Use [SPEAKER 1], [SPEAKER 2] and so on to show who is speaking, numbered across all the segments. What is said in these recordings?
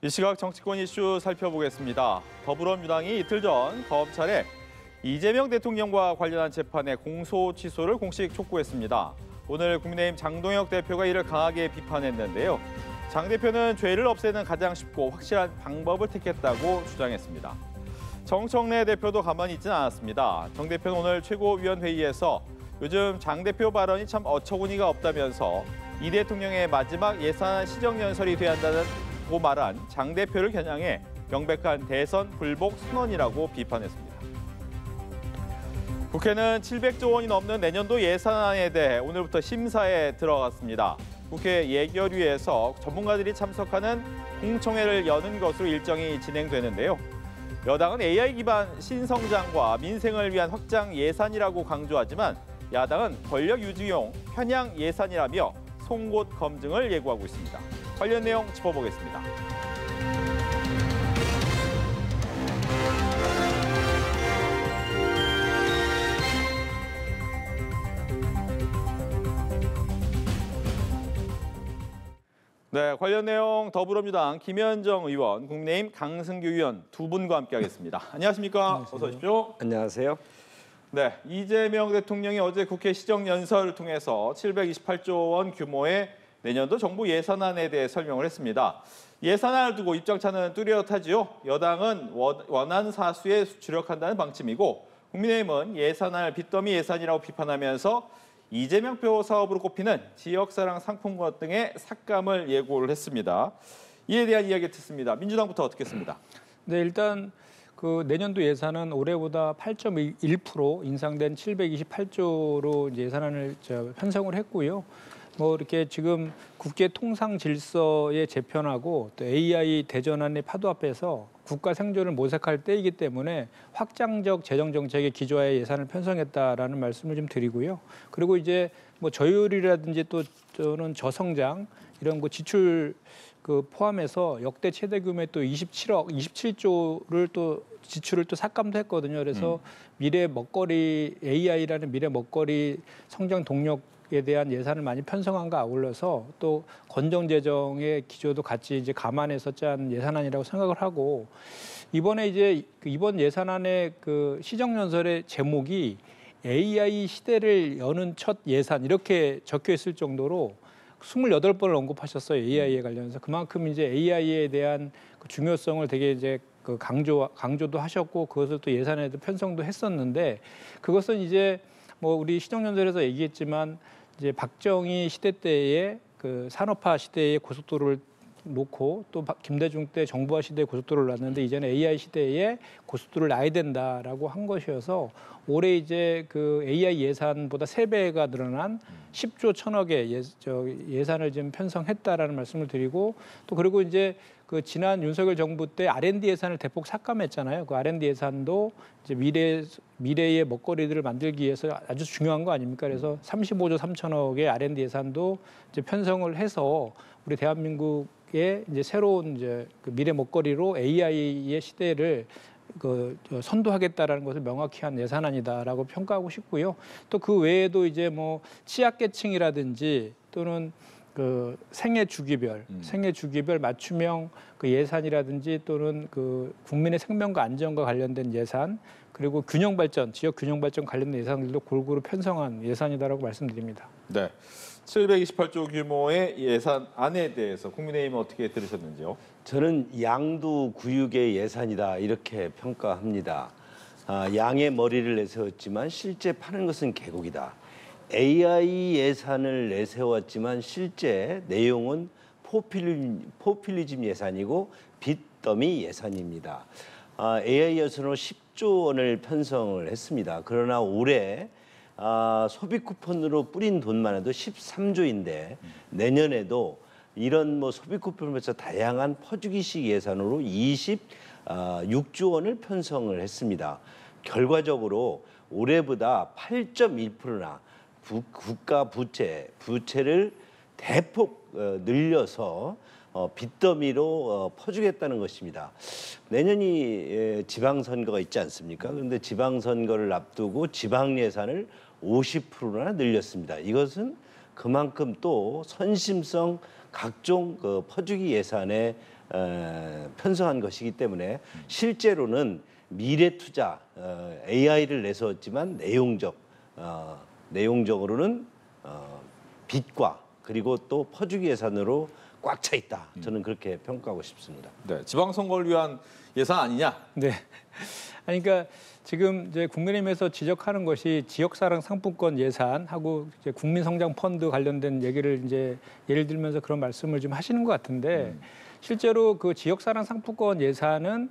[SPEAKER 1] 이 시각 정치권 이슈 살펴보겠습니다. 더불어민주당이 이틀 전 검찰에 이재명 대통령과 관련한 재판의 공소 취소를 공식 촉구했습니다. 오늘 국민의힘 장동혁 대표가 이를 강하게 비판했는데요. 장 대표는 죄를 없애는 가장 쉽고 확실한 방법을 택했다고 주장했습니다. 정청래 대표도 가만히 있지는 않았습니다. 정 대표는 오늘 최고위원회의에서 요즘 장 대표 발언이 참 어처구니가 없다면서 이 대통령의 마지막 예산 시정연설이 돼야 한다고 말한 장 대표를 겨냥해 명백한 대선 불복 선언이라고 비판했습니다. 국회는 700조 원이 넘는 내년도 예산안에 대해 오늘부터 심사에 들어갔습니다. 국회 예결위에서 전문가들이 참석하는 공청회를 여는 것으로 일정이 진행되는데요. 여당은 AI 기반 신성장과 민생을 위한 확장 예산이라고 강조하지만 야당은 권력 유지용 편향 예산이라며 송곳 검증을 예고하고 있습니다. 관련 내용 짚어보겠습니다. 네, 관련 내용 더불어민주당 김현정 의원, 국민의힘 강승규 의원 두 분과 함께하겠습니다. 안녕하십니까?
[SPEAKER 2] 안녕하세요.
[SPEAKER 1] 어서 오십시오.
[SPEAKER 3] 안녕하세요.
[SPEAKER 1] 네, 이재명 대통령이 어제 국회 시정연설을 통해서 728조 원 규모의 내년도 정부 예산안에 대해 설명을 했습니다. 예산안을 두고 입장차는 뚜렷하지요. 여당은 원안 사수에 주력한다는 방침이고 국민의힘은 예산안을 빚더미 예산이라고 비판하면서 이재명 표 사업으로 꼽히는 지역사랑 상품권 등의 삭감을 예고를 했습니다. 이에 대한 이야기 듣습니다. 민주당부터 듣겠습니다.
[SPEAKER 2] 네, 일단 그 내년도 예산은 올해보다 8.1% 인상된 728조로 예산안을 편성을 했고요. 뭐 이렇게 지금 국회 통상 질서에 재편하고 또 AI 대전환의 파도 앞에서 국가 생존을 모색할 때이기 때문에 확장적 재정 정책에 기조하에 예산을 편성했다라는 말씀을 좀 드리고요. 그리고 이제 뭐 저율이라든지 또는 저성장 이런 거 지출 그 포함해서 역대 최대 규모의 또 27조를 또 지출을 또 삭감도 했거든요. 그래서 미래 먹거리 AI라는 미래 먹거리 성장 동력에 대한 예산을 많이 편성한과 아울러서 또 건정 재정의 기조도 같이 이제 감안해서 짠 예산안이라고 생각을 하고 이번에 이제 이번 예산안의 그 시정연설의 제목이 AI 시대를 여는 첫 예산 이렇게 적혀 있을 정도로 28번을 언급하셨어요. AI에 관련해서. 그만큼 이제 AI에 대한 그 중요성을 되게 이제 그 강조도 하셨고 그것을 또 예산에도 편성도 했었는데 그것은 이제 뭐 우리 시정연설에서 얘기했지만 이제 박정희 시대 때의 그 산업화 시대의 고속도로를 놓고 또 김대중 때 정부화 시대의 고속도로를 놨는데 이제는 AI 시대에 고속도로를 놔야 된다라고 한 것이어서 올해 이제 그 AI 예산보다 3배가 늘어난 10조 1,000억의 예산을 지금 편성했다라는 말씀을 드리고 또 그리고 이제 그 지난 윤석열 정부 때 R&D 예산을 대폭 삭감했잖아요. 그 R&D 예산도 이제 미래의 먹거리들을 만들기 위해서 아주 중요한 거 아닙니까? 그래서 35조 3천억의 R&D 예산도 이제 편성을 해서 우리 대한민국의 이제 새로운 이제 그 미래 먹거리로 AI의 시대를 그 선도하겠다라는 것을 명확히 한 예산안이다라고 평가하고 싶고요. 또 그 외에도 이제 뭐 취약계층이라든지 또는 그 생애 주기별 맞춤형 그 예산이라든지 또는 그 국민의 생명과 안전과 관련된 예산 그리고 균형 발전, 지역 균형 발전 관련된 예산들도 골고루 편성한 예산이다라고 말씀드립니다.
[SPEAKER 1] 네. 728조 규모의 예산안에 대해서 국민의힘은 어떻게 들으셨는지요?
[SPEAKER 3] 저는 양두구육의 예산이다 이렇게 평가합니다. 양의 머리를 내세웠지만 실제 파는 것은 계곡이다. AI 예산을 내세웠지만 실제 내용은 포퓰리즘 예산이고 빚더미 예산입니다. AI 예산으로 10조 원을 편성을 했습니다. 그러나 올해 소비 쿠폰으로 뿌린 돈만 해도 13조인데 내년에도 이런 뭐 소비 쿠폰에서 다양한 퍼주기식 예산으로 26조 원을 편성을 했습니다. 결과적으로 올해보다 8.1%나 국가 부채를 대폭 늘려서 빚더미로 퍼주겠다는 것입니다. 내년이 지방선거가 있지 않습니까? 그런데 지방선거를 앞두고 지방 예산을 50%나 늘렸습니다. 이것은 그만큼 또 선심성 각종 그 퍼주기 예산에 편성한 것이기 때문에 실제로는 미래 투자 AI를 내세웠지만 내용적으로는 빚과 그리고 또 퍼주기 예산으로 꽉 차 있다. 저는 그렇게 평가하고 싶습니다.
[SPEAKER 1] 네, 지방선거를 위한 예산 아니냐?
[SPEAKER 2] 네. 아니, 그러니까 지금 이제 국민의힘에서 지적하는 것이 지역사랑 상품권 예산하고 이제 국민성장펀드 관련된 얘기를 이제 예를 들면서 그런 말씀을 좀 하시는 것 같은데 실제로 그 지역사랑 상품권 예산은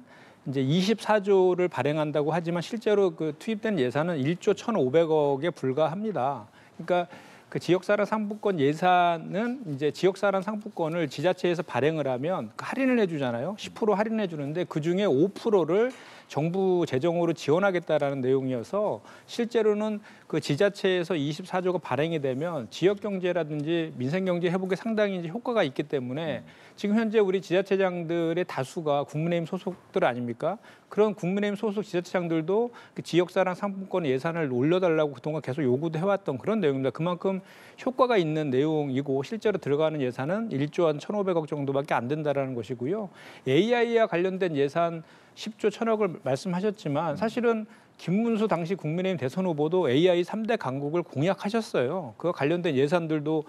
[SPEAKER 2] 이제 24조를 발행한다고 하지만 실제로 그 투입된 예산은 1조 1,500억에 불과합니다. 그러니까 그 지역사랑 상품권 예산은 이제 지역사랑 상품권을 지자체에서 발행을 하면 할인을 해주잖아요. 10% 할인해 주는데 그 중에 5%를 정부 재정으로 지원하겠다라는 내용이어서 실제로는 그 지자체에서 24조가 발행이 되면 지역 경제라든지 민생 경제 회복에 상당히 이제 효과가 있기 때문에 지금 현재 우리 지자체장들의 다수가 국민의힘 소속들 아닙니까? 그런 국민의힘 소속 지자체장들도 그 지역사랑 상품권 예산을 올려달라고 그동안 계속 요구도 해왔던 그런 내용입니다. 그만큼 효과가 있는 내용이고 실제로 들어가는 예산은 1조 한 1,500억 정도밖에 안 된다라는 것이고요. AI와 관련된 예산 10조 1,000억을 말씀하셨지만 사실은 김문수 당시 국민의힘 대선 후보도 AI 3대 강국을 공약하셨어요. 그와 관련된 예산들도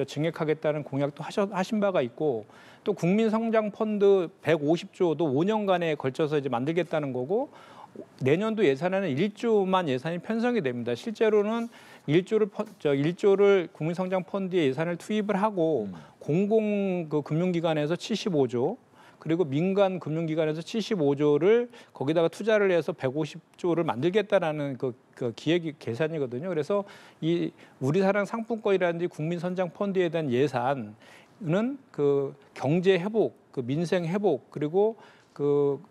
[SPEAKER 2] 증액하겠다는 공약도 하신 바가 있고 또 국민성장펀드 150조도 5년간에 걸쳐서 이제 만들겠다는 거고 내년도 예산에는 1조만 예산이 편성이 됩니다. 실제로는 1조를 국민성장펀드에 예산을 투입을 하고 공공 그 금융기관에서 75조 그리고 민간 금융기관에서 75조를 거기다가 투자를 해서 150조를 만들겠다라는 그 기획 계산이거든요. 그래서 이 우리사랑 상품권이라든지 국민선장펀드에 대한 예산은 그 경제 회복, 그 민생 회복 그리고 그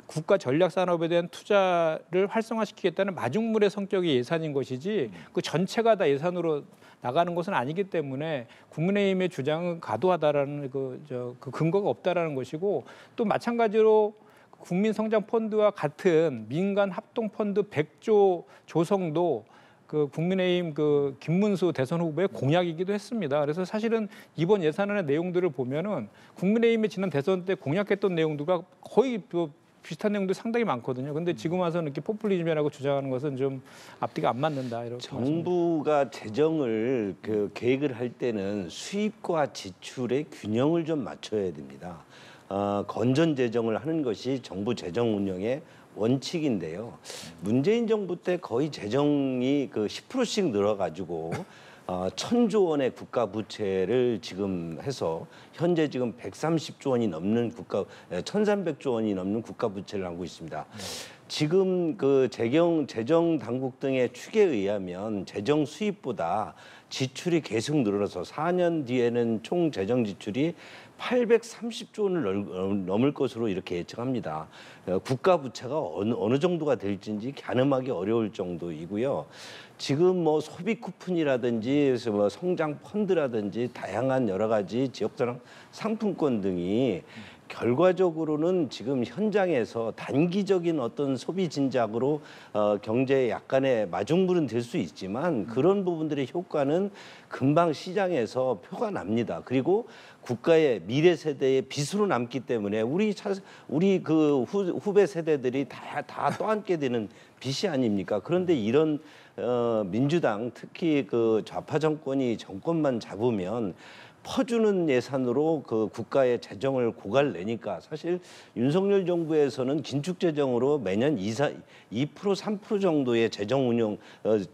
[SPEAKER 2] 국가 전략 산업에 대한 투자를 활성화시키겠다는 마중물의 성격의 예산인 것이지 그 전체가 다 예산으로 나가는 것은 아니기 때문에 국민의힘의 주장은 과도하다라는 그 근거가 없다라는 것이고 또 마찬가지로 국민성장펀드와 같은 민간 합동펀드 100조 조성도 그 국민의힘 그 김문수 대선 후보의 공약이기도 했습니다. 그래서 사실은 이번 예산안의 내용들을 보면은 국민의힘의 지난 대선 때 공약했던 내용들과 거의 비슷한 내용도 상당히 많거든요. 근데 지금 와서는 이렇게 포퓰리즘이라고 주장하는 것은 좀 앞뒤가 안 맞는다. 이렇게
[SPEAKER 3] 정부가 재정을 계획을 할 때는 수입과 지출의 균형을 좀 맞춰야 됩니다. 건전 재정을 하는 것이 정부 재정 운영의 원칙인데요. 문재인 정부 때 거의 재정이 10%씩 늘어가지고 1,000조 원의 국가 부채를 지금 해서 현재 지금 130조 원이 넘는 1,300조 원이 넘는 국가 부채를 안고 있습니다. 지금 그 재정 당국 등의 추계에 의하면 재정 수입보다 지출이 계속 늘어나서 4년 뒤에는 총 재정 지출이 830조 원을 넘을 것으로 이렇게 예측합니다. 국가 부채가 어느 정도가 될지 가늠하기 어려울 정도이고요. 지금 뭐 소비 쿠폰이라든지 뭐 성장 펀드라든지 다양한 여러 가지 지역사랑 상품권 등이 결과적으로는 지금 현장에서 단기적인 어떤 소비 진작으로 경제에 약간의 마중물은 될 수 있지만 그런 부분들의 효과는 금방 시장에서 표가 납니다. 그리고 국가의 미래 세대의 빚으로 남기 때문에 우리 그 후배 세대들이 다 떠안게 되는 빚이 아닙니까? 그런데 이런 민주당 특히 그 좌파 정권이 정권만 잡으면 퍼주는 예산으로 그 국가의 재정을 고갈내니까 사실 윤석열 정부에서는 긴축 재정으로 매년 2%, 3% 정도의 재정 운용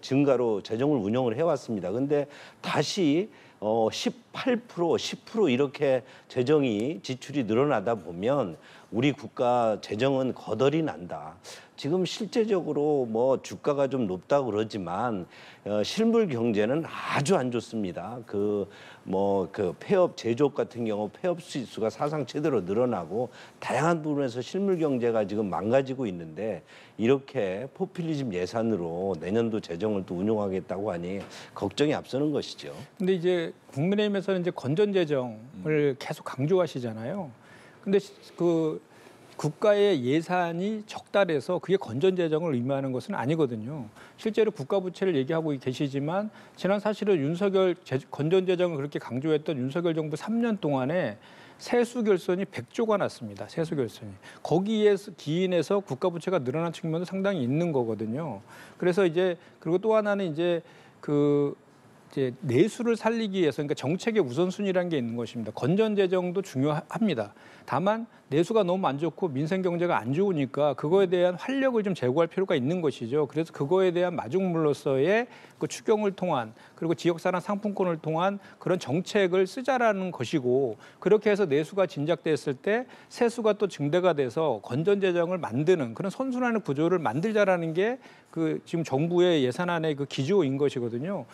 [SPEAKER 3] 증가로 재정을 운영을 해왔습니다. 근데 다시 18%, 10% 이렇게 재정이 지출이 늘어나다 보면 우리 국가 재정은 거덜이 난다. 지금 실제적으로 뭐 주가가 좀 높다고 그러지만 실물 경제는 아주 안 좋습니다. 그 폐업 제조업 같은 경우 폐업 수가 사상 최대로 늘어나고 다양한 부분에서 실물 경제가 지금 망가지고 있는데 이렇게 포퓰리즘 예산으로 내년도 재정을 또 운용하겠다고 하니 걱정이 앞서는 것이죠.
[SPEAKER 2] 근데 이제 국민의힘에서는 이제 건전 재정을 계속 강조하시잖아요. 근데 그 국가의 예산이 적달해서 그게 건전 재정을 의미하는 것은 아니거든요. 실제로 국가 부채를 얘기하고 계시지만 지난 사실은 건전 재정을 그렇게 강조했던 윤석열 정부 3년 동안에 세수 결손이 100조가 났습니다. 세수 결손이. 거기에서 기인해서 국가 부채가 늘어난 측면도 상당히 있는 거거든요. 그래서 이제 그리고 또 하나는 이제 이제 내수를 살리기 위해서 그러니까 정책의 우선순위라는 게 있는 것입니다. 건전 재정도 중요합니다. 다만 내수가 너무 안 좋고 민생 경제가 안 좋으니까 그거에 대한 활력을 좀 제고할 필요가 있는 것이죠. 그래서 그거에 대한 마중물로서의 그 추경을 통한 그리고 지역사랑 상품권을 통한 그런 정책을 쓰자라는 것이고 그렇게 해서 내수가 진작됐을 때 세수가 또 증대가 돼서 건전 재정을 만드는 그런 선순환의 구조를 만들자라는 게 그 지금 정부의 예산안의 그 기조인 것이거든요.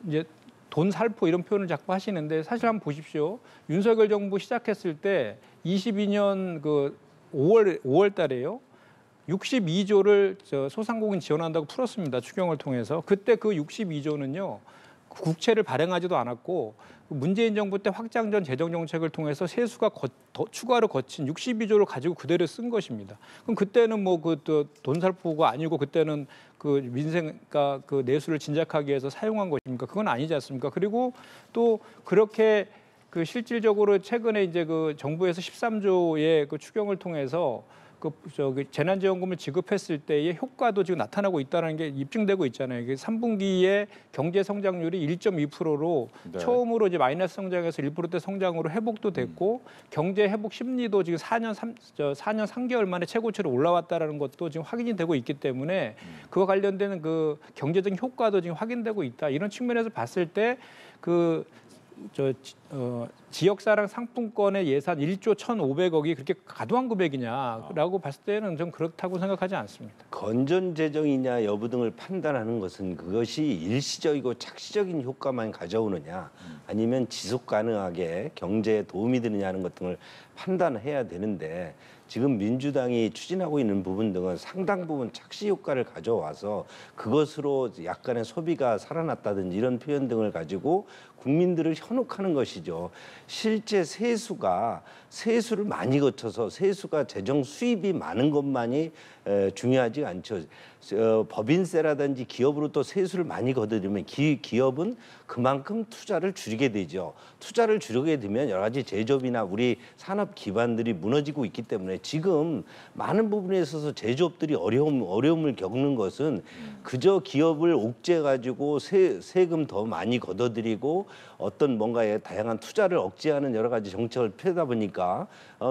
[SPEAKER 2] 이제 돈 살포 이런 표현을 자꾸 하시는데 사실 한번 보십시오. 윤석열 정부 시작했을 때 22년 그 5월 달에요. 62조를 소상공인 지원한다고 풀었습니다. 추경을 통해서. 그때 그 62조는요. 국채를 발행하지도 않았고 문재인 정부 때 확장전 재정 정책을 통해서 세수가 더 추가로 거친 62조를 가지고 그대로 쓴 것입니다. 그럼 그때는 뭐 그 돈 살포가 아니고 그때는 그 민생과 그 내수를 진작하기 위해서 사용한 것입니까? 그건 아니지 않습니까? 그리고 또 그렇게 그 실질적으로 최근에 이제 그 정부에서 13조의 그 추경을 통해서 재난지원금을 지급했을 때의 효과도 지금 나타나고 있다는 게 입증되고 있잖아요. 이게 3분기에 경제 성장률이 1.2%로
[SPEAKER 1] 네.
[SPEAKER 2] 처음으로 이제 마이너스 성장에서 1%대 성장으로 회복도 됐고 경제 회복 심리도 지금 4년 3개월 만에 최고치로 올라왔다라는 것도 지금 확인이 되고 있기 때문에 그와 관련되는 그 경제적 효과도 지금 확인되고 있다. 이런 측면에서 봤을 때 지역사랑 상품권의 예산 1조 1,500억이 그렇게 과도한 금액이냐라고 봤을 때는 좀 그렇다고 생각하지 않습니다.
[SPEAKER 3] 건전 재정이냐 여부 등을 판단하는 것은 그것이 일시적이고 착시적인 효과만 가져오느냐 아니면 지속 가능하게 경제에 도움이 되느냐 하는 것 등을 판단해야 되는데 지금 민주당이 추진하고 있는 부분 등은 상당 부분 착시 효과를 가져와서 그것으로 약간의 소비가 살아났다든지 이런 표현 등을 가지고 국민들을 현혹하는 것이죠. 실제 세수를 많이 거쳐서 세수가 재정 수입이 많은 것만이 중요하지 않죠. 법인세라든지 기업으로부터 세수를 많이 걷어들이면 기업은 그만큼 투자를 줄이게 되죠. 투자를 줄이게 되면 여러 가지 제조업이나 우리 산업 기반들이 무너지고 있기 때문에 지금 많은 부분에 있어서 제조업들이 어려움을 겪는 것은 그저 기업을 옥죄가지고 세금 더 많이 걷어들이고 어떤 뭔가의 다양한 투자를 억제하는 여러 가지 정책을 펴다 보니까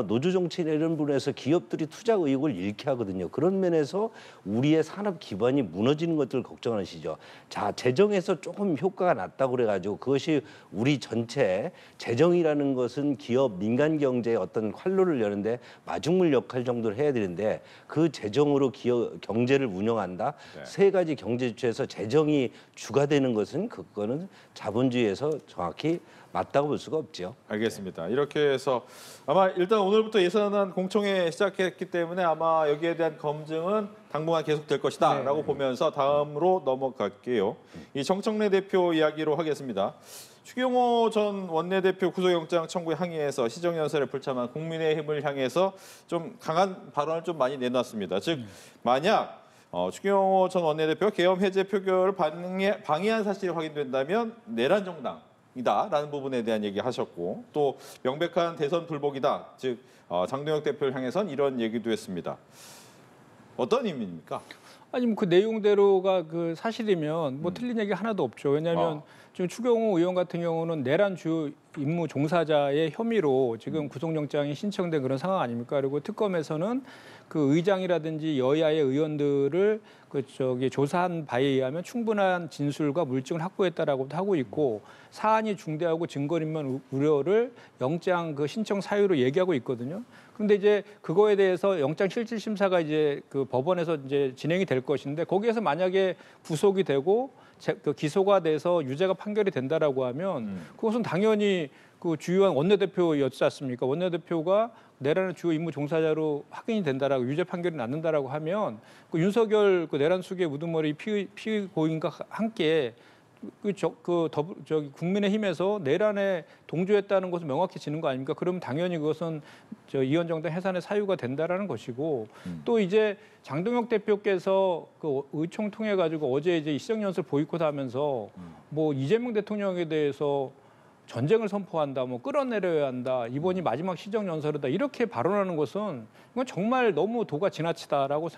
[SPEAKER 3] 노조 정책이나 이런 부분에서 기업들이 투자 의욕을 잃게 하거든요. 그런 면에서 우리의 산업 기반이 무너지는 것들을 걱정하시죠. 자, 재정에서 조금 효과가 났다고 그래가지고 그것이 우리 전체 재정이라는 것은 기업 민간 경제의 어떤 활로를 여는데 마중물 역할 정도를 해야 되는데 그 재정으로 기업 경제를 운영한다.
[SPEAKER 1] 네.
[SPEAKER 3] 세 가지 경제 주체에서 재정이 주가 되는 것은 그거는 자본주의에서 정확히 맞다고 볼 수가 없죠.
[SPEAKER 1] 알겠습니다. 이렇게 해서 아마 일단 오늘부터 예산안 공청회 시작했기 때문에 아마 여기에 대한 검증은 당분간 계속될 것이다라고
[SPEAKER 2] 네.
[SPEAKER 1] 보면서 다음으로 넘어갈게요. 이 정청래 대표 이야기로 하겠습니다. 추경호 전 원내대표 구속영장 청구에 항의해서 시정연설에 불참한 국민의힘을 향해서 좀 강한 발언을 좀 많이 내놨습니다. 즉 만약 추경호 전 원내대표가 계엄 해제 표결을 방해한 사실이 확인된다면 내란 정당이다라는 부분에 대한 얘기하셨고 또 명백한 대선 불복이다. 즉 장동혁 대표를 향해선 이런 얘기도 했습니다. 어떤 의미입니까?
[SPEAKER 2] 아니 뭐 그 내용대로가 그 사실이면 뭐 틀린 얘기 하나도 없죠. 왜냐하면 지금 추경호 의원 같은 경우는 내란 주요 임무 종사자의 혐의로 지금 구속영장이 신청된 그런 상황 아닙니까? 그리고 특검에서는 그 의장이라든지 여야의 의원들을 조사한 바에 의하면 충분한 진술과 물증을 확보했다라고도 하고 있고 사안이 중대하고 증거인멸 우려를 영장 그 신청 사유로 얘기하고 있거든요. 그런데 이제 그거에 대해서 영장 실질 심사가 이제 그 법원에서 이제 진행이 될 것인데 거기에서 만약에 구속이 되고 기소가 돼서 유죄가 판결이 된다라고 하면 그것은 당연히 그 주요한 원내대표였지 않습니까? 원내대표가 내란의 주요 임무 종사자로 확인이 된다라고 유죄 판결이 났는다라고 하면 그 윤석열 그 내란 수계 우두머리 피고인과 함께 국민의힘에서 내란에 동조했다는 것은 명확해지는 거 아닙니까? 그럼 당연히 그것은 이원 정당 해산의 사유가 된다라는 것이고 또 이제 장동혁 대표께서 그 의총 통해 가지고 어제 이제 시정연설 보이콧하면서 뭐 이재명 대통령에 대해서 전쟁을 선포한다, 뭐 끌어내려야 한다, 이번이 마지막 시정연설이다 이렇게 발언하는 것은 이건 정말 너무 도가 지나치다라고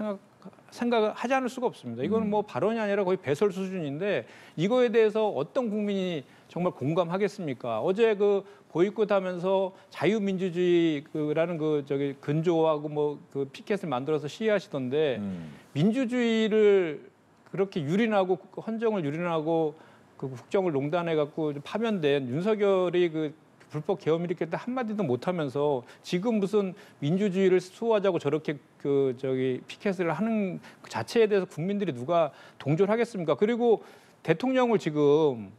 [SPEAKER 2] 생각을 하지 않을 수가 없습니다. 이거는 뭐 발언이 아니라 거의 배설 수준인데 이거에 대해서 어떤 국민이 정말 공감하겠습니까? 어제 그 보이콧하면서 자유민주주의라는 그 저기 근조하고 뭐 그 피켓을 만들어서 시위하시던데 민주주의를 그렇게 유린하고 헌정을 유린하고 그 국정을 농단해 갖고 파면된 윤석열이 그 불법 계엄 일으켰다 한마디도 못하면서 지금 무슨 민주주의를 수호하자고 저렇게 그 저기 피켓을 하는 그 자체에 대해서 국민들이 누가 동조를 하겠습니까? 그리고 대통령을 지금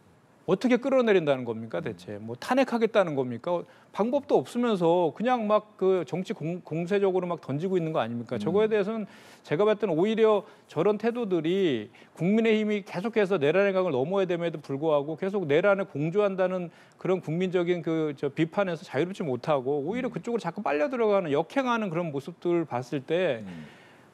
[SPEAKER 2] 어떻게 끌어내린다는 겁니까 대체? 뭐 탄핵하겠다는 겁니까? 방법도 없으면서 그냥 막 그 정치 공세적으로 막 던지고 있는 거 아닙니까? 저거에 대해서는 제가 봤을 때는 오히려 저런 태도들이 국민의힘이 계속해서 내란의 강을 넘어야 됨에도 불구하고 계속 내란에 공조한다는 그런 국민적인 그 저 비판에서 자유롭지 못하고 오히려 그쪽으로 자꾸 빨려 들어가는 역행하는 그런 모습들을 봤을 때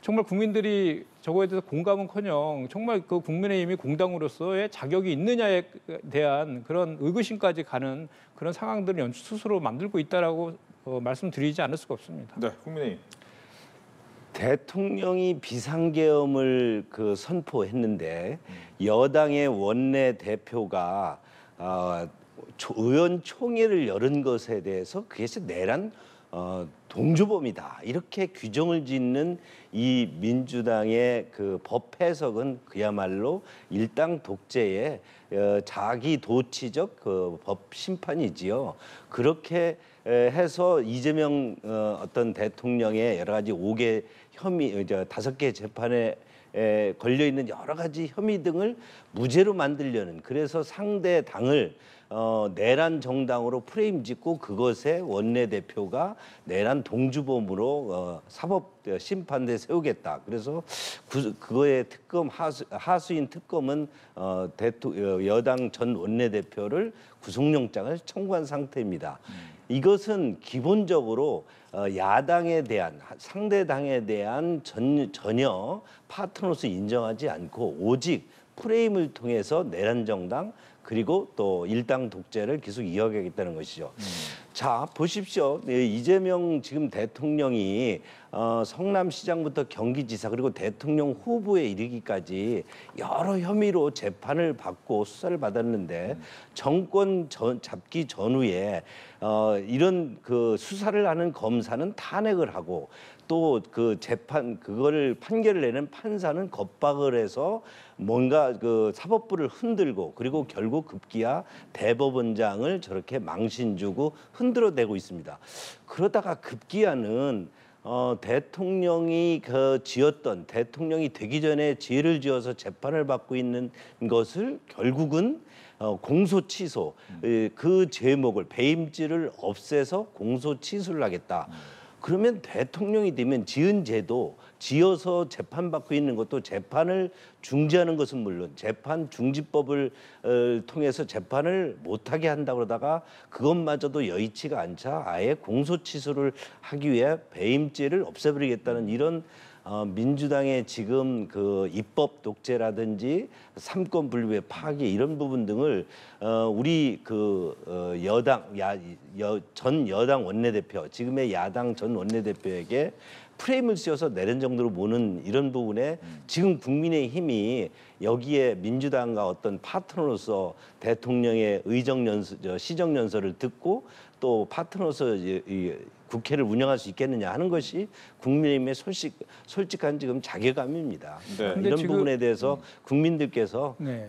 [SPEAKER 2] 정말 국민들이 저거에 대해서 공감은커녕 정말 그 국민의힘이 공당으로서의 자격이 있느냐에 대한 그런 의구심까지 가는 그런 상황들을 스스로 만들고 있다라고 말씀드리지 않을 수가 없습니다.
[SPEAKER 1] 네, 국민의힘.
[SPEAKER 3] 대통령이 비상계엄을 그 선포했는데 여당의 원내 대표가 의원총회를 열은 것에 대해서 그것이 내란 동주범이다 이렇게 규정을 짓는 이 민주당의 그 법 해석은 그야말로 일당 독재의 자기 도치적 그 법 심판이지요. 그렇게 해서 이재명 어떤 대통령의 여러 가지 5개 혐의, 5개 재판에 걸려 있는 여러 가지 혐의 등을 무죄로 만들려는 그래서 상대 당을 내란 정당으로 프레임 짓고 그것에 원내대표가 내란 동주범으로 사법 심판대 세우겠다. 그래서 그거의 특검 하수인 특검은 여당 전 원내대표를 구속영장을 청구한 상태입니다. 이것은 기본적으로 야당에 대한 상대 당에 대한 전혀 파트너로서 인정하지 않고 오직 프레임을 통해서 내란 정당 그리고 또 일당 독재를 계속 이어가겠다는 것이죠. 자 보십시오. 이재명 지금 대통령이 성남시장부터 경기지사 그리고 대통령 후보에 이르기까지 여러 혐의로 재판을 받고 수사를 받았는데 정권 잡기 전후에 이런 그 수사를 하는 검사는 탄핵을 하고 또 그 재판 그거를 판결을 내는 판사는 겁박을 해서 뭔가 그 사법부를 흔들고 그리고 결국 급기야 대법원장을 저렇게 망신 주고 흔들어대고 있습니다. 그러다가 급기야는 대통령이 지었던 대통령이 되기 전에 죄를 지어서 재판을 받고 있는 것을 결국은 공소 취소 그 제목을 배임죄를 없애서 공소 취소를 하겠다. 그러면 대통령이 되면 지은 죄도 지어서 재판받고 있는 것도 재판을 중지하는 것은 물론 재판 중지법을 통해서 재판을 못하게 한다고 그러다가 그것마저도 여의치가 않자 아예 공소취소를 하기 위해 배임죄를 없애버리겠다는 이런 민주당의 지금 그 입법 독재라든지 삼권 분립의 파괴 이런 부분 등을 우리 그 전 여당 원내대표 지금의 야당 전 원내대표에게 프레임을 씌워서 내란 정도로 보는 이런 부분에 지금 국민의힘이 여기에 민주당과 어떤 파트너로서 대통령의 시정연설을 듣고 또 파트너로서 이 국회를 운영할 수 있겠느냐 하는 것이 국민의힘의 솔직한 지금 자괴감입니다.
[SPEAKER 1] 네.
[SPEAKER 3] 이런
[SPEAKER 2] 지금,
[SPEAKER 3] 부분에 대해서 국민들께서
[SPEAKER 2] 네.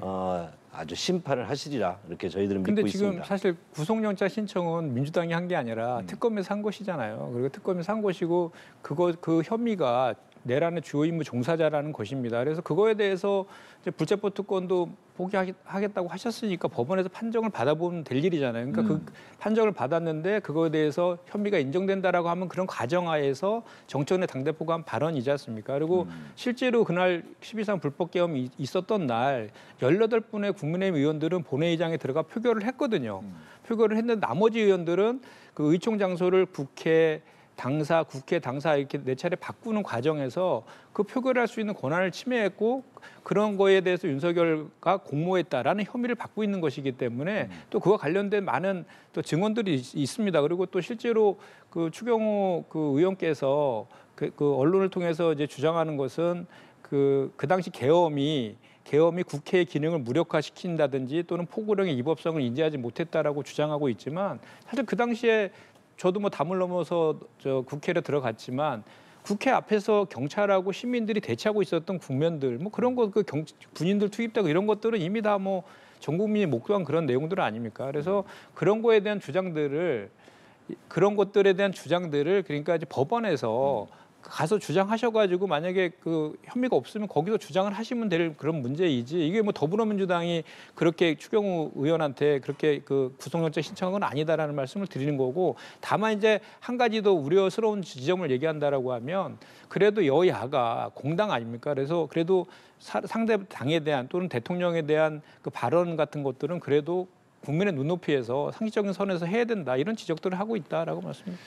[SPEAKER 3] 아주 심판을 하시리라 이렇게 저희들은
[SPEAKER 2] 근데
[SPEAKER 3] 믿고
[SPEAKER 2] 지금
[SPEAKER 3] 있습니다.
[SPEAKER 2] 사실 구속영장 신청은 민주당이 한 게 아니라 특검에서 한 것이잖아요. 그리고 특검에서 한 것이고 그 혐의가 내란의 주요 임무 종사자라는 것입니다. 그래서 그거에 대해서 이제 불체포 특권도 포기하겠다고 하셨으니까 법원에서 판정을 받아보면 될 일이잖아요. 그러니까 그 판정을 받았는데 그거에 대해서 혐의가 인정된다라고 하면 그런 과정하에서 정청래 당대표가 한 발언이지 않습니까? 그리고 실제로 그날 12.3 불법 계엄이 있었던 날 18분의 국민의힘 의원들은 본회의장에 들어가 표결을 했거든요. 표결을 했는데 나머지 의원들은 그 의총 장소를 국회 당사, 국회 당사 이렇게 네 차례 바꾸는 과정에서 그 표결할 수 있는 권한을 침해했고 그런 거에 대해서 윤석열과 공모했다라는 혐의를 받고 있는 것이기 때문에 또 그와 관련된 많은 또 증언들이 있습니다. 그리고 또 실제로 그 추경호 그 의원께서 그 언론을 통해서 이제 주장하는 것은 그 당시 계엄이 국회의 기능을 무력화시킨다든지 또는 포고령의 위법성을 인지하지 못했다라고 주장하고 있지만 사실 그 당시에 저도 뭐 담을 넘어서 국회로 들어갔지만 국회 앞에서 경찰하고 시민들이 대치하고 있었던 국면들 뭐 그런 거 그 군인들 투입되고 이런 것들은 이미 다 뭐 전 국민이 목도한 그런 내용들 아닙니까? 그래서 그런 것들에 대한 주장들을 그러니까 이제 법원에서 가서 주장하셔가지고 만약에 그 혐의가 없으면 거기서 주장을 하시면 될 그런 문제이지 이게 뭐 더불어민주당이 그렇게 추경호 의원한테 그렇게 그 구속영장 신청한 건 아니다라는 말씀을 드리는 거고 다만 이제 한 가지 더 우려스러운 지점을 얘기한다라고 하면 그래도 여야가 공당 아닙니까? 그래서 그래도 상대 당에 대한 또는 대통령에 대한 그 발언 같은 것들은 그래도 국민의 눈높이에서 상식적인 선에서 해야 된다 이런 지적들을 하고 있다라고 말씀드립니다.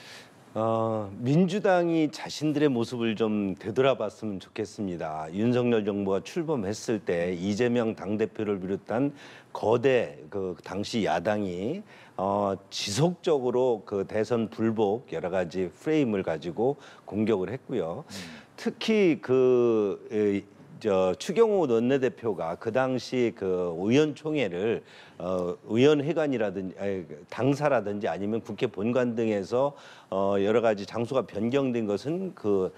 [SPEAKER 3] 민주당이 자신들의 모습을 좀 되돌아봤으면 좋겠습니다. 윤석열 정부가 출범했을 때 이재명 당대표를 비롯한 거대 그 당시 야당이 지속적으로 그 대선 불복 여러 가지 프레임을 가지고 공격을 했고요. 특히 추경호 원내대표가 그 당시 그 의원총회를 의원회관이라든지 당사라든지 아니면 국회 본관 등에서 여러 가지 장소가 변경된 것은 그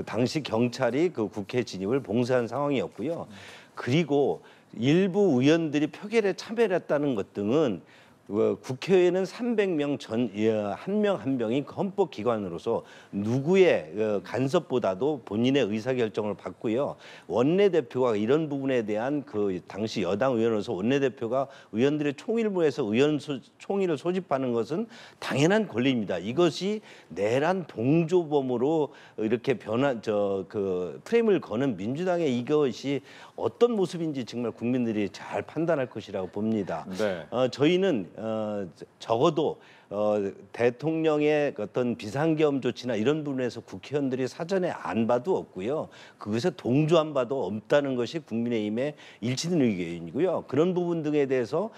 [SPEAKER 3] 당시 경찰이 그 국회 진입을 봉쇄한 상황이었고요. 그리고 일부 의원들이 표결에 참여했다는 것 등은 국회에는 300명 전 한 명 한 명이 헌법기관으로서 누구의 간섭보다도 본인의 의사결정을 받고요. 원내대표가 이런 부분에 대한 그 당시 여당 의원으로서 원내대표가 의원들의 총일부에서 총의를 소집하는 것은 당연한 권리입니다. 이것이 내란 동조범으로 이렇게 프레임을 거는 민주당의 이것이 어떤 모습인지 정말 국민들이 잘 판단할 것이라고 봅니다.
[SPEAKER 1] 네.
[SPEAKER 3] 저희는 적어도 대통령의 어떤 비상계엄 조치나 이런 부분에서 국회의원들이 사전에 안 봐도 없고요. 그것에 동조한 바도 없다는 것이 국민의힘의 일치된 의견이고요. 그런 부분 등에 대해서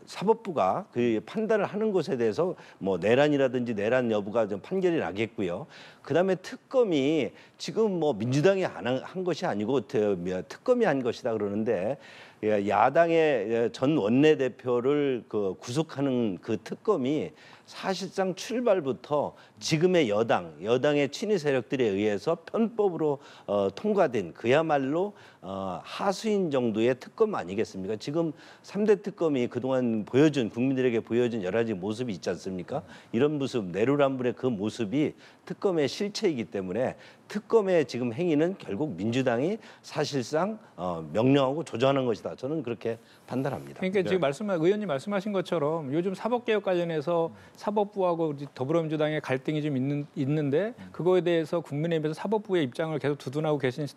[SPEAKER 3] 사법부가 그 판단을 하는 것에 대해서 뭐 내란이라든지 내란 여부가 좀 판결이 나겠고요. 그다음에 특검이 지금 뭐 민주당이 한 것이 아니고 특검이 한 것이다 그러는데 야당의 전 원내대표를 구속하는 그 특검이 사실상 출발부터 지금의 여당의 친위 세력들에 의해서 편법으로 통과된 그야말로 하수인 정도의 특검 아니겠습니까? 지금 3대 특검이 그동안 국민들에게 보여준 여러 가지 모습이 있지 않습니까? 이런 모습, 내로남불의 그 모습이 특검의 실체이기 때문에 특검의 지금 행위는 결국 민주당이 사실상 명령하고 조정하는 것이다. 저는 그렇게 판단합니다.
[SPEAKER 2] 그러니까 지금 의원님 말씀하신 것처럼 요즘 사법개혁 관련해서 사법부하고 우리 더불어민주당의 갈등이 좀 있는데 그거에 대해서 국민의힘에서 사법부의 입장을 계속 두둔하고 계신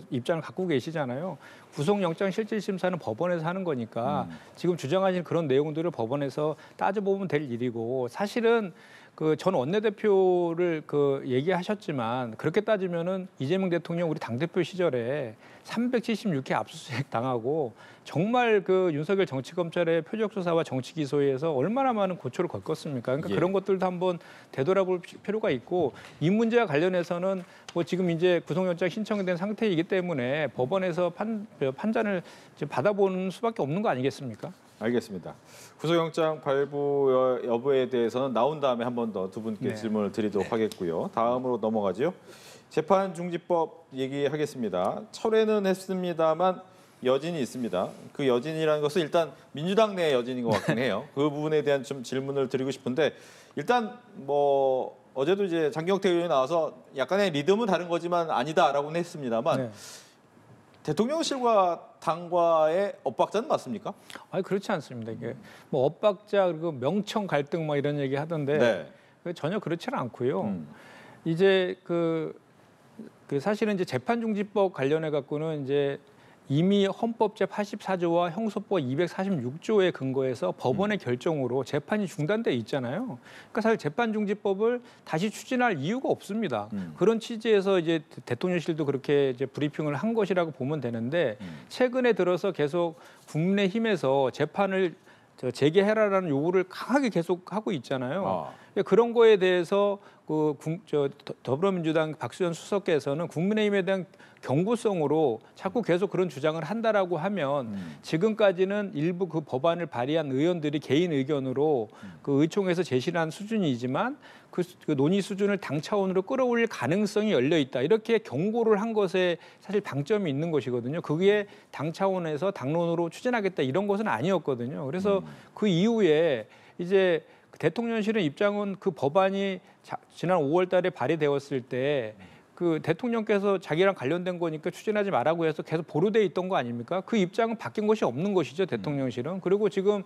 [SPEAKER 2] 입장을 갖고 계시잖아요. 구속영장 실질심사는 법원에서 하는 거니까 지금 주장하신 그런 내용들을 법원에서 따져보면 될 일이고 사실은 그 전 원내대표를 얘기하셨지만 그렇게 따지면은 이재명 대통령 우리 당대표 시절에 376회 압수수색 당하고 정말 그 윤석열 정치검찰의 표적수사와 정치기소에서 얼마나 많은 고초를 겪었습니까? 그러니까 그런 것들도 한번 되돌아볼 필요가 있고 이 문제와 관련해서는 뭐 지금 이제 구속영장 신청이 된 상태이기 때문에 법원에서 판단을 받아보는 수밖에 없는 거 아니겠습니까?
[SPEAKER 1] 알겠습니다. 구속영장 발부 여부에 대해서는 나온 다음에 한 번 더 두 분께 질문을 드리도록 하겠고요. 다음으로 넘어가죠. 재판중지법 얘기하겠습니다. 철회는 했습니다만 여진이 있습니다. 그 여진이라는 것은 일단 민주당 내 여진인 것 같긴 해요. 그 부분에 대한 좀 질문을 드리고 싶은데 일단 뭐 어제도 이제 장경태 의원이 나와서 약간의 리듬은 다른 거지만 아니다라고는 했습니다만 대통령실과 당과의 엇박자는 맞습니까?
[SPEAKER 2] 아니 그렇지 않습니다. 이게 뭐 엇박자 그리고 명청 갈등 뭐 이런 얘기 하던데 전혀 그렇지는 않고요. 이제 사실은 이제 재판중지법 관련해 갖고는 이제 이미 헌법 제84조와 형소법 246조에 근거해서 법원의 결정으로 재판이 중단돼 있잖아요. 그러니까 사실 재판중지법을 다시 추진할 이유가 없습니다. 그런 취지에서 이제 대통령실도 그렇게 이제 브리핑을 한 것이라고 보면 되는데 최근에 들어서 계속 국민의힘에서 재판을 재개해라라는 요구를 강하게 계속 하고 있잖아요. 그런 거에 대해서 더불어민주당 박수현 수석께서는 국민의힘에 대한 경고성으로 자꾸 계속 그런 주장을 한다라고 하면 지금까지는 일부 그 법안을 발의한 의원들이 개인 의견으로 그 의총에서 제시한 수준이지만 그 논의 수준을 당 차원으로 끌어올릴 가능성이 열려 있다. 이렇게 경고를 한 것에 사실 방점이 있는 것이거든요. 그게 당 차원에서 당론으로 추진하겠다 이런 것은 아니었거든요. 그래서 그 이후에 이제 대통령실의 입장은 그 법안이 지난 5월 달에 발의되었을 때 그 대통령께서 자기랑 관련된 거니까 추진하지 말라고 해서 계속 보류돼 있던 거 아닙니까? 그 입장은 바뀐 것이 없는 것이죠, 대통령실은. 그리고 지금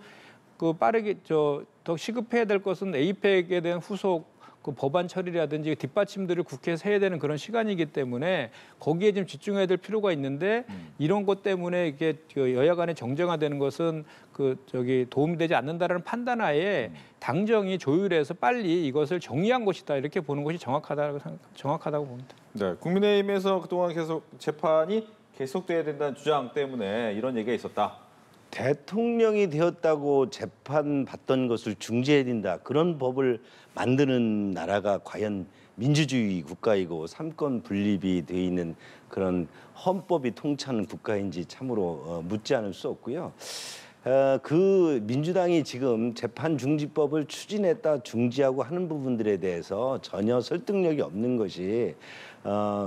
[SPEAKER 2] 그 빠르게 더 시급해야 될 것은 에이펙에 대한 후속 그 법안 처리라든지 뒷받침들을 국회에서 해야 되는 그런 시간이기 때문에 거기에 좀 집중해야 될 필요가 있는데 이런 것 때문에 이게 여야 간에 정쟁화되는 것은 도움이 되지 않는다라는 판단하에 당정이 조율해서 빨리 이것을 정리한 것이다 이렇게 보는 것이 정확하다고 봅니다.
[SPEAKER 1] 네, 국민의힘에서 그동안 계속 재판이 계속돼야 된다는 주장 때문에 이런 얘기가 있었다.
[SPEAKER 3] 대통령이 되었다고 재판 받던 것을 중지해야 된다. 그런 법을 만드는 나라가 과연 민주주의 국가이고 삼권 분립이 돼 있는 그런 헌법이 통치하는 국가인지 참으로 묻지 않을 수 없고요. 그 민주당이 지금 재판중지법을 추진했다 중지하고 하는 부분들에 대해서 전혀 설득력이 없는 것이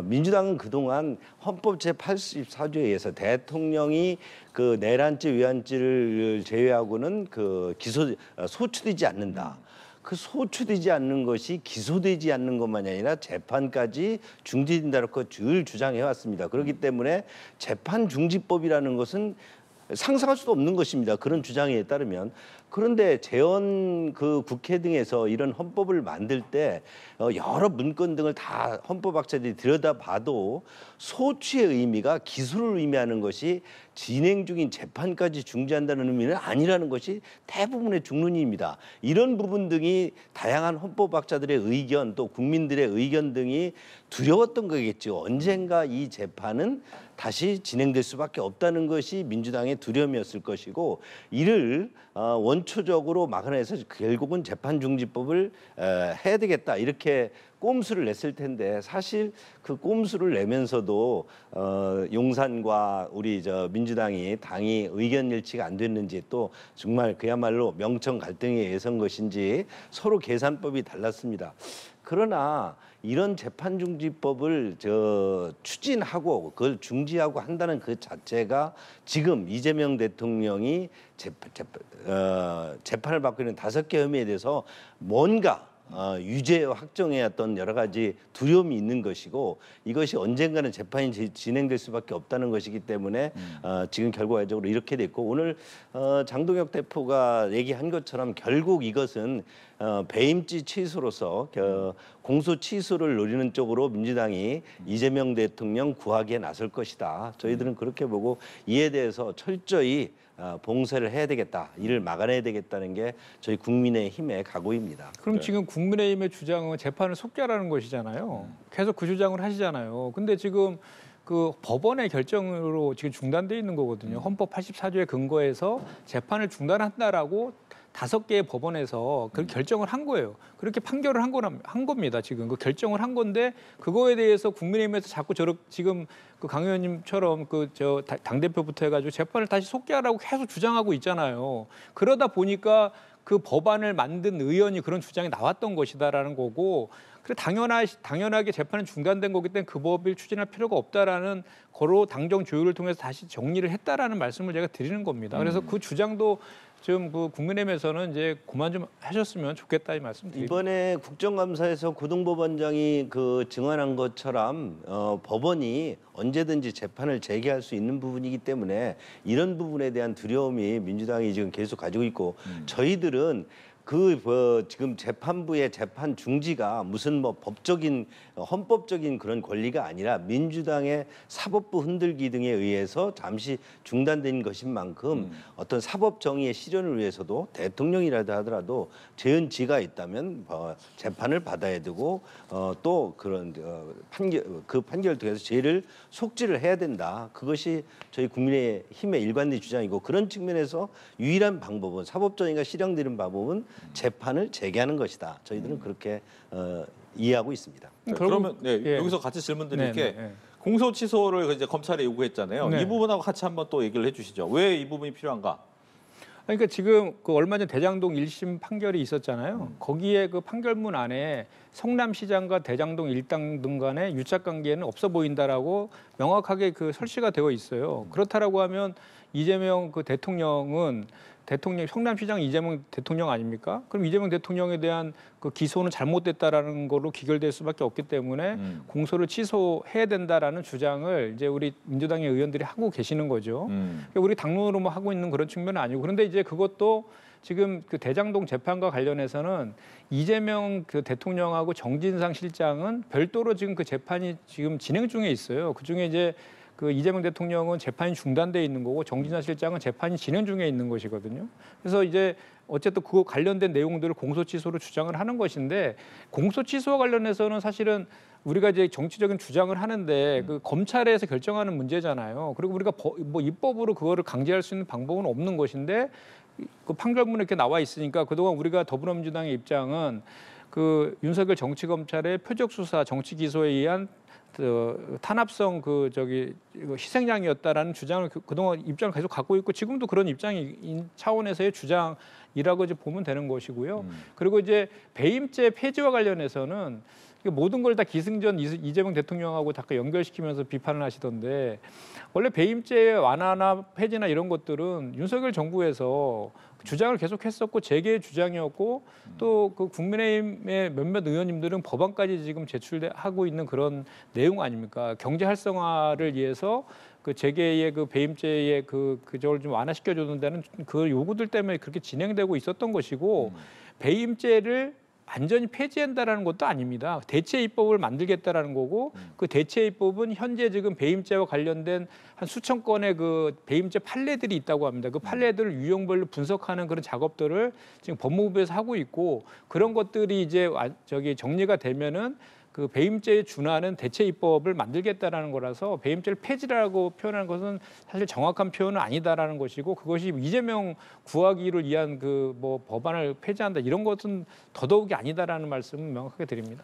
[SPEAKER 3] 민주당은 그동안 헌법 제84조에 의해서 대통령이 그 내란죄 위헌죄를 제외하고는 그 소추되지 않는다. 그 소추되지 않는 것이 기소되지 않는 것만이 아니라 재판까지 중지된다고 늘 주장해 왔습니다. 그렇기 때문에 재판중지법이라는 것은 상상할 수도 없는 것입니다. 그런 주장에 따르면. 그런데 재헌 그 국회 등에서 이런 헌법을 만들 때 여러 문건 등을 다 헌법학자들이 들여다봐도 소추의 의미가 기소를 의미하는 것이 진행 중인 재판까지 중지한다는 의미는 아니라는 것이 대부분의 중론입니다. 이런 부분 등이 다양한 헌법학자들의 의견 또 국민들의 의견 등이 두려웠던 거겠죠. 언젠가 이 재판은 다시 진행될 수밖에 없다는 것이 민주당의 두려움이었을 것이고 이를 원초적으로 막아내서 결국은 재판중지법을 해야 되겠다 이렇게 꼼수를 냈을 텐데 사실 그 꼼수를 내면서도 용산과 우리 민주당이 당이 의견 일치가 안 됐는지 또 정말 그야말로 명청 갈등에 의해서인 것인지 서로 계산법이 달랐습니다. 그러나 이런 재판중지법을 추진하고 그걸 중지하고 한다는 그 자체가 지금 이재명 대통령이 재판을 받고 있는 5개 혐의에 대해서 뭔가 유죄 확정의 어떤 여러 가지 두려움이 있는 것이고 이것이 언젠가는 재판이 진행될 수밖에 없다는 것이기 때문에 지금 결과적으로 이렇게 됐고 오늘 장동혁 대표가 얘기한 것처럼 결국 이것은 배임죄 취소로서 공소 취소를 노리는 쪽으로 민주당이 이재명 대통령 구하기에 나설 것이다. 저희들은 그렇게 보고 이에 대해서 철저히 봉쇄를 해야 되겠다. 이를 막아내야 되겠다는 게 저희 국민의힘의 각오입니다.
[SPEAKER 2] 그럼 지금 국민의힘의 주장은 재판을 속개하라는 것이잖아요. 계속 그 주장을 하시잖아요. 근데 지금 그 법원의 결정으로 지금 중단돼 있는 거거든요. 헌법 84조에 근거해서 재판을 중단한다라고 5개의 법원에서 그 결정을 한 거예요. 그렇게 판결을 한 겁니다. 지금 그 결정을 한 건데 그거에 대해서 국민의힘에서 자꾸 지금 그 강 의원님처럼 당 대표부터 해가지고 재판을 다시 속개하라고 계속 주장하고 있잖아요. 그러다 보니까 그 법안을 만든 의원이 그런 주장이 나왔던 것이다라는 거고. 그래 당연하게 재판은 중단된 거기 때문에 그 법을 추진할 필요가 없다라는 거로 당정 조율을 통해서 다시 정리를 했다라는 말씀을 제가 드리는 겁니다. 그래서 그 주장도 지금 그 국민의힘에서는 이제 그만 좀 하셨으면 좋겠다 이 말씀드립니다.
[SPEAKER 3] 이번에 국정감사에서 고등법원장이 증언한 것처럼 법원이 언제든지 재판을 재개할 수 있는 부분이기 때문에 이런 부분에 대한 두려움이 민주당이 지금 계속 가지고 있고 저희들은 지금 재판부의 재판 중지가 무슨 뭐 법적인 헌법적인 그런 권리가 아니라 민주당의 사법부 흔들기 등에 의해서 잠시 중단된 것인 만큼 어떤 사법 정의의 실현을 위해서도 대통령이라도 하더라도 죄은지가 있다면 재판을 받아야 되고 또 그런 판결 통해서 죄를 속죄를 해야 된다. 그것이 저희 국민의힘의 일관된 주장이고 그런 측면에서 유일한 방법은 사법 정의가 실현되는 방법은 재판을 재개하는 것이다. 저희들은 그렇게 이해하고 있습니다.
[SPEAKER 1] 그러면
[SPEAKER 2] 예.
[SPEAKER 1] 여기서 같이 질문 드릴게.
[SPEAKER 2] 네.
[SPEAKER 1] 공소 취소를 이제 검찰에 요구했잖아요.
[SPEAKER 2] 네.
[SPEAKER 1] 이 부분하고 같이 한번 또 얘기를 해주시죠. 왜 이 부분이 필요한가?
[SPEAKER 2] 그러니까 지금 그 얼마 전 대장동 1심 판결이 있었잖아요. 거기에 그 판결문 안에 성남시장과 대장동 일당 등 간의 유착 관계는 없어 보인다라고 명확하게 그 설치가 되어 있어요. 그렇다라고 하면 이재명 그 대통령 성남시장 이재명 대통령 아닙니까? 그럼 이재명 대통령에 대한 그 기소는 잘못됐다라는 걸로 기결될 수밖에 없기 때문에 공소를 취소해야 된다라는 주장을 이제 우리 민주당의 의원들이 하고 계시는 거죠. 그러니까 우리 당론으로 뭐 하고 있는 그런 측면은 아니고 그런데 이제 그것도 지금 그 대장동 재판과 관련해서는 이재명 그 대통령하고 정진상 실장은 별도로 지금 그 재판이 지금 진행 중에 있어요. 그 중에 이제 그 이재명 대통령은 재판이 중단돼 있는 거고 정진상 실장은 재판이 진행 중에 있는 것이거든요. 그래서 이제 어쨌든 그거 관련된 내용들을 공소 취소로 주장을 하는 것인데 공소 취소와 관련해서는 사실은 우리가 이제 정치적인 주장을 하는데 그 검찰에서 결정하는 문제잖아요. 그리고 우리가 뭐 입법으로 그거를 강제할 수 있는 방법은 없는 것인데 그 판결문에 이렇게 나와 있으니까 그동안 우리가 더불어민주당의 입장은 그 윤석열 정치검찰의 표적 수사 정치 기소에 의한 탄압성 희생양이었다라는 주장을 그동안 입장을 계속 갖고 있고 지금도 그런 입장인 차원에서의 주장이라고 이제 보면 되는 것이고요. 그리고 이제 배임죄 폐지와 관련해서는 모든 걸 다 기승전 이재명 대통령하고 자꾸 연결시키면서 비판을 하시던데 원래 배임죄 완화나 폐지나 이런 것들은 윤석열 정부에서 주장을 계속했었고 재계의 주장이었고 또 그 국민의힘의 몇몇 의원님들은 법안까지 지금 제출하고 있는 그런 내용 아닙니까? 경제 활성화를 위해서 그 재계의 그 배임죄의 그저걸 좀 완화시켜 주는 데는 그 요구들 때문에 그렇게 진행되고 있었던 것이고 배임죄를 완전히 폐지한다라는 것도 아닙니다. 대체 입법을 만들겠다라는 거고 그 대체 입법은 현재 지금 배임죄와 관련된 한 수천 건의 그 배임죄 판례들이 있다고 합니다. 그 판례들을 유형별로 분석하는 그런 작업들을 지금 법무부에서 하고 있고 그런 것들이 이제 정리가 되면은 그 배임죄에 준하는 대체 입법을 만들겠다라는 거라서 배임죄를 폐지라고 표현하는 것은 사실 정확한 표현은 아니다라는 것이고 그것이 이재명 구하기를 위한 그 뭐 법안을 폐지한다 이런 것은 더더욱이 아니다라는 말씀을 명확하게 드립니다.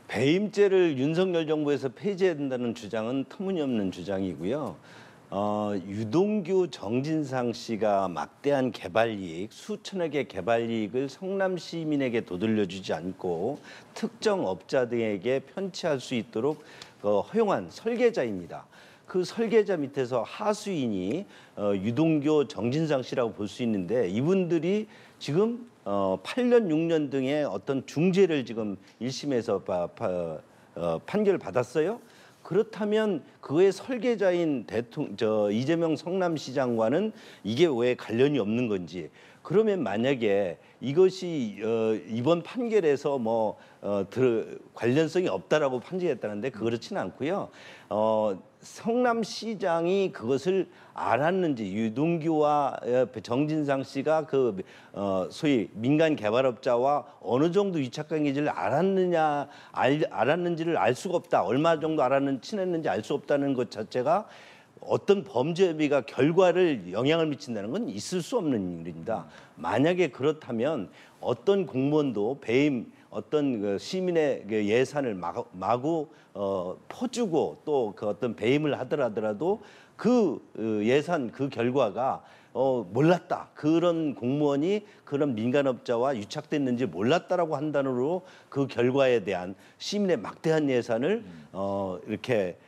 [SPEAKER 3] 배임죄를 윤석열 정부에서 폐지해야 된다는 주장은 터무니없는 주장이고요. 유동규 정진상 씨가 막대한 개발이익, 수천억의 개발이익을 성남 시민에게 도돌려주지 않고 특정 업자 등에게 편취할 수 있도록 허용한 설계자입니다. 그 설계자 밑에서 하수인이 유동규 정진상 씨라고 볼 수 있는데 이분들이 지금 8년, 6년 등의 어떤 중죄를 지금 1심에서 판결을 받았어요. 그렇다면 그의 설계자인 이재명 성남시장과는 이게 왜 관련이 없는 건지 그러면 만약에 이것이 이번 판결에서 관련성이 없다라고 판정했다는데 그렇지는 않고요. 성남시장이 그것을 알았는지 유동규와 정진상 씨가 소위 민간 개발업자와 어느 정도 위착관계를 알았는지를 알 수가 없다. 얼마 정도 친했는지 알 수 없다는 것 자체가 어떤 범죄 혐의가 결과를 영향을 미친다는 건 있을 수 없는 일입니다. 만약에 그렇다면 어떤 공무원도 배임 어떤 시민의 예산을 마구 퍼주고 또 그 어떤 배임을 하더라도 그 예산 그 결과가 몰랐다. 그런 공무원이 그런 민간업자와 유착됐는지 몰랐다라고 한다로 그 결과에 대한 시민의 막대한 예산을 이렇게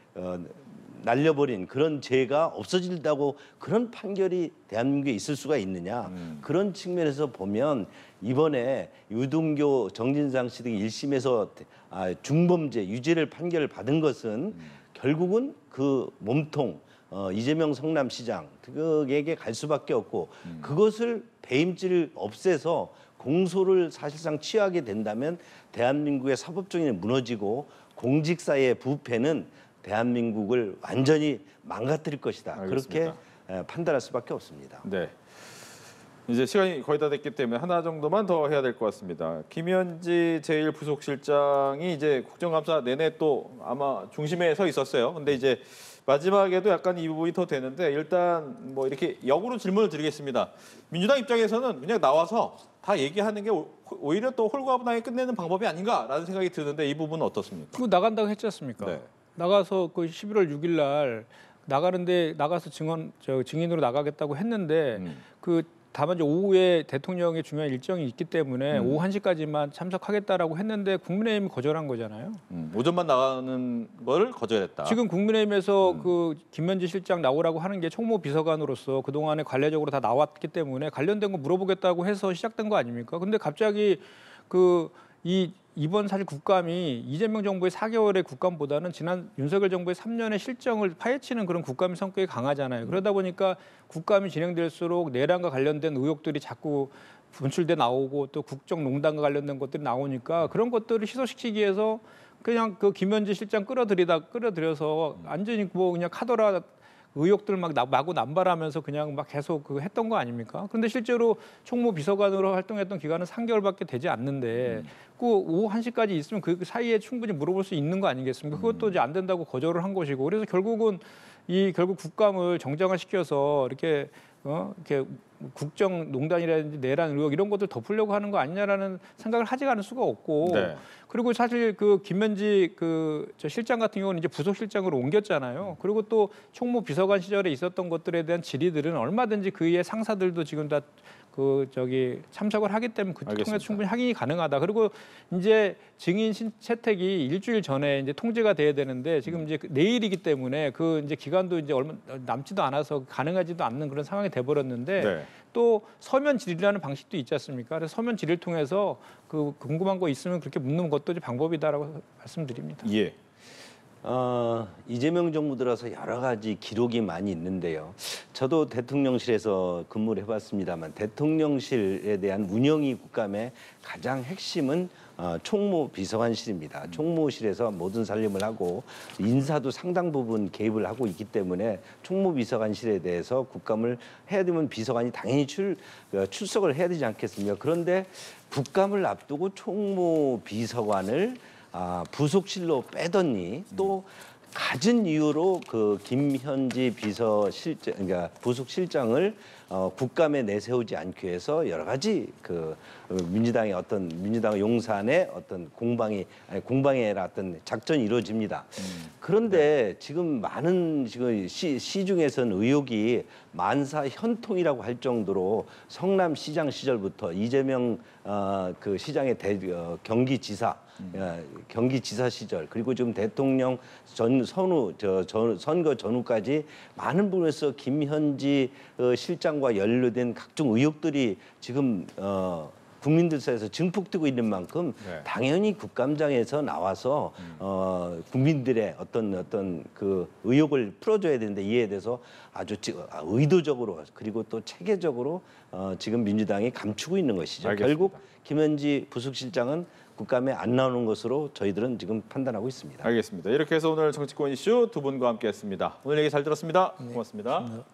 [SPEAKER 3] 날려버린 그런 죄가 없어진다고 그런 판결이 대한민국에 있을 수가 있느냐. 그런 측면에서 보면 이번에 유동규 정진상 씨 등이 1심에서 중범죄 유죄를 판결을 받은 것은 결국은 그 몸통 이재명 성남시장 그에게 갈 수밖에 없고 그것을 배임죄를 없애서 공소를 사실상 취하게 된다면 대한민국의 사법정의는 무너지고 공직사의 부패는 대한민국을 완전히 망가뜨릴 것이다.
[SPEAKER 1] 알겠습니다.
[SPEAKER 3] 그렇게 판단할 수밖에 없습니다.
[SPEAKER 1] 네. 이제 시간이 거의 다 됐기 때문에 하나 정도만 더 해야 될 것 같습니다. 김현지 제1부속실장이 이제 국정감사 내내 또 아마 중심에 서 있었어요. 근데 이제 마지막에도 약간 이 부분이 더 되는데 일단 뭐 이렇게 역으로 질문을 드리겠습니다. 민주당 입장에서는 그냥 나와서 다 얘기하는 게 오히려 또 홀가분하게 끝내는 방법이 아닌가라는 생각이 드는데 이 부분은 어떻습니까?
[SPEAKER 2] 그거 나간다고 했지 않습니까?
[SPEAKER 1] 네.
[SPEAKER 2] 나가서 그 11월 6일 날 나가서 증인으로 나가겠다고 했는데 그 다만 이제 오후에 대통령의 중요한 일정이 있기 때문에 오후 1시까지만 참석하겠다라고 했는데 국민의힘이 거절한 거잖아요.
[SPEAKER 1] 오전만 나가는 걸 거절했다.
[SPEAKER 2] 지금 국민의힘에서 그 김현지 실장 나오라고 하는 게 총무 비서관으로서 그동안에 관례적으로 다 나왔기 때문에 관련된 거 물어보겠다고 해서 시작된 거 아닙니까? 근데 갑자기 이번 사실 국감이 이재명 정부의 4개월의 국감보다는 지난 윤석열 정부의 3년의 실정을 파헤치는 그런 국감의 성격이 강하잖아요. 그러다 보니까 국감이 진행될수록 내란과 관련된 의혹들이 자꾸 분출돼 나오고 또 국정농단과 관련된 것들이 나오니까 그런 것들을 희소시키기 위해서 그냥 그 김현지 실장 끌어들여서 완전히 뭐 그냥 카더라 의혹들 막 마구 남발하면서 그냥 막 계속 했던 거 아닙니까? 그런데 실제로 총무 비서관으로 활동했던 기간은 3개월밖에 되지 않는데 그 오후 1시까지 있으면 그 사이에 충분히 물어볼 수 있는 거 아니겠습니까? 그것도 이제 안 된다고 거절을 한 것이고 그래서 결국은 결국 국감을 정장화시켜서 이렇게 국정농단이라든지 내란 의혹 이런 것들 덮으려고 하는 거 아니냐라는 생각을 하지 않을 수가 없고
[SPEAKER 1] 네.
[SPEAKER 2] 그리고 사실 그 김현지 저 실장 같은 경우는 이제 부속실장으로 옮겼잖아요. 그리고 또 총무 비서관 시절에 있었던 것들에 대한 질의들은 얼마든지 그의 상사들도 지금 다 참석을 하기 때문에 그 통해서 충분히 확인이 가능하다. 그리고 이제 증인 채택이 일주일 전에 이제 통지가 돼야 되는데 지금 이제 내일이기 때문에 그 이제 기간도 이제 얼마 남지도 않아서 가능하지도 않는 그런 상황이 돼 버렸는데
[SPEAKER 1] 네.
[SPEAKER 2] 또 서면 질의라는 방식도 있지 않습니까? 그래서 서면 질의를 통해서 그 궁금한 거 있으면 그렇게 묻는 것도 이제 방법이다라고 말씀드립니다.
[SPEAKER 1] 예.
[SPEAKER 3] 이재명 정부 들어서 여러 가지 기록이 많이 있는데요. 저도 대통령실에서 근무를 해봤습니다만 대통령실에 대한 운영이 국감의 가장 핵심은 총무 비서관실입니다. 총무실에서 모든 살림을 하고 인사도 상당 부분 개입을 하고 있기 때문에 총무 비서관실에 대해서 국감을 해야 되면 비서관이 당연히 출석을 해야 되지 않겠습니까? 그런데 국감을 앞두고 총무 비서관을 부속실로 빼더니 또 갖은 이유로 그 김현지 그러니까 부속실장을 국감에 내세우지 않기 위해서 여러 가지 민주당 용산의 어떤 공방의 어떤 작전이 이루어집니다. 그런데 지금 많은 시중에서는 의혹이 만사 현통이라고 할 정도로 성남시장 시절부터 이재명 그 시장의 경기지사 시절 그리고 지금 대통령 선거 전후까지 많은 부분에서 김현지 실장과 연루된 각종 의혹들이 지금 국민들 사이에서 증폭되고 있는 만큼 당연히 국감장에서 나와서 국민들의 어떤 그 의혹을 풀어줘야 되는데 이에 대해서 아주 의도적으로 그리고 또 체계적으로 지금 민주당이 감추고 있는 것이죠.
[SPEAKER 1] 알겠습니다.
[SPEAKER 3] 결국 김현지 부속실장은 국감에 안 나오는 것으로 저희들은 지금 판단하고 있습니다.
[SPEAKER 1] 알겠습니다. 이렇게 해서 오늘 정치권 이슈 두 분과 함께했습니다. 오늘 얘기 잘 들었습니다. 고맙습니다.